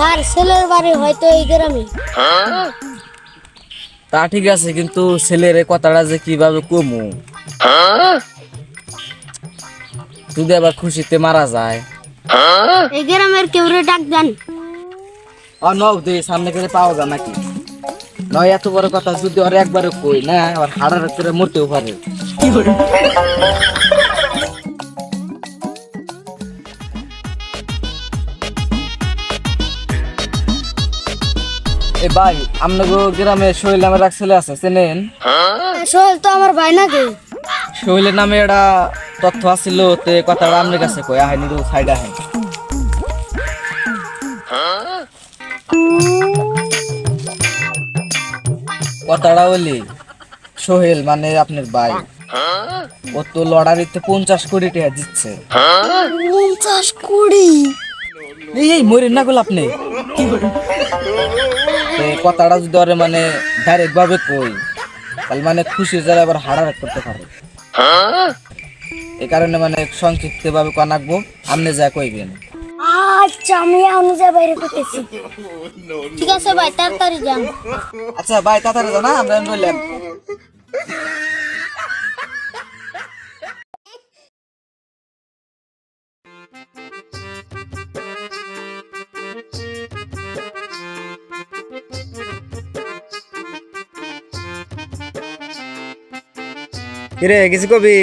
Sir ছেলের বাড়ি হয়তো এই গ্রামে। তা ঠিক আছে, কিন্তু ছেলের কথাটা যে কিভাবে কমু, যদি আবার খুশিতে মারা যায়। এই গ্রামের কেউ ডাক দেন। সামনে করে পাওয়া যায় নাকি? নয় এত বড় কথা যদি ওর একবারে কই না, আবার হাড়ার করে মরতেও পারে। এ ভাই, আপনাকে গ্রামে সোহেল নামের এক ছেলে আছে, চেনেন? সোহেল তো আমার ভাই নাকি? সোহেলের নামে এটা তথ্য আসছিল, তে কথাটা আপনার কাছে কই আহেনি তো সাইড আহে। কথাটা বলি, সোহেল মানে আপনার ভাই, ও তো লটারিতে 50 কোটি টাকা দিচ্ছে। 50 কোটি? এই মরেন না গেল আপনি। কথাটা যদি ওরে মানে ডাইরেক্ট ভাবে কই, তাহলে মানে খুশি যারা আবার হারাহাট করতে পারে। এই কারণে মানে সংক্ষিপ্ত ভাবে কনাকবো, আপনি যা কইবেন। আচ্ছা, আমি অনুযায়ী বাইরে করতেছি। ঠিক আছে ভাই, তাড়াতাড়ি যান। আচ্ছা ভাই, তাড়াতাড়ি যান, আমরা বললাম। কিরে কিছু কবি?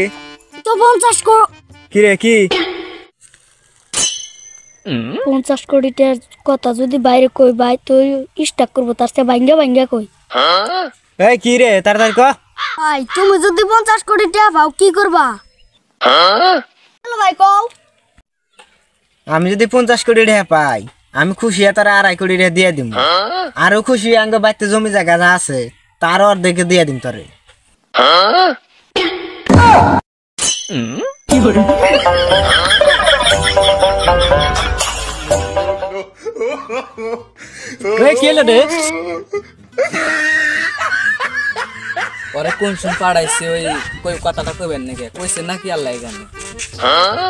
তো 50 কোটি। কিরে কি 50 কোটিটার কথা যদি বাইরে কই ভাই, তো স্টাক করবো, তার চেয়ে ভাঙ্গা ভাঙ্গা কই। এই কি রে, তাড়াতাড়ি ক। ভাই তুমি যদি 50 কোটি টাকা পাও কি করবা? হ্যালো ভাই, কও। আমি যদি 50 কোটি টাকা পাই, আমি খুশি তারা 2.5 কোটি টাকা দিয়ে দিব। আরো খুশি আঙ্গ বাইতে জমি জায়গা যা আছে তার অর্ধেক দিয়ে দিম তোরে। পরে কোন শুন পাড়াইছে, ওই কই কথাটা কইবেন নাকি? কইছে নাকি আল্লাহ জানে।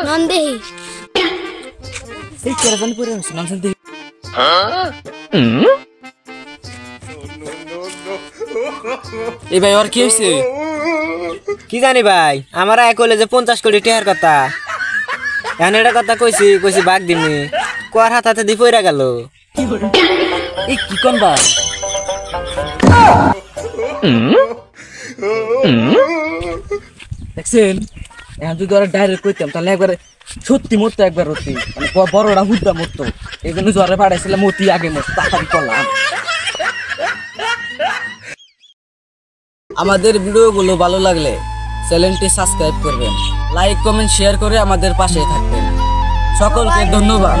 নন দেহি এই কেরাজানি পরে আছে নাম শুনতে। এই ভাই ওর কি হইছে? কি জানি ভাই, আমার আয় কইলে যে 50 কোটি টাকার কথা, এখন এটা কথা কইছি বাগ দিমনি, কোয়ার হাতে দি পইরা গেল। এই কি কোন ভাই? দেখছেন, এখন যদি ওরা ডাইরেক্ট কইতাম তাহলে একবারে সত্যি মরতো, একবার হতি মানে বড়টা হুদ্দা মরতো। এই জন্য জ্বরে পাঠাইছিলাম, মতি আগে মরতো, তাড়াতাড়ি করলাম। আমাদের ভিডিওগুলো ভালো লাগলে চ্যানেলটি সাবস্ক্রাইব করবেন, লাইক কমেন্ট শেয়ার করে আমাদের পাশে থাকবেন। সকলকে ধন্যবাদ।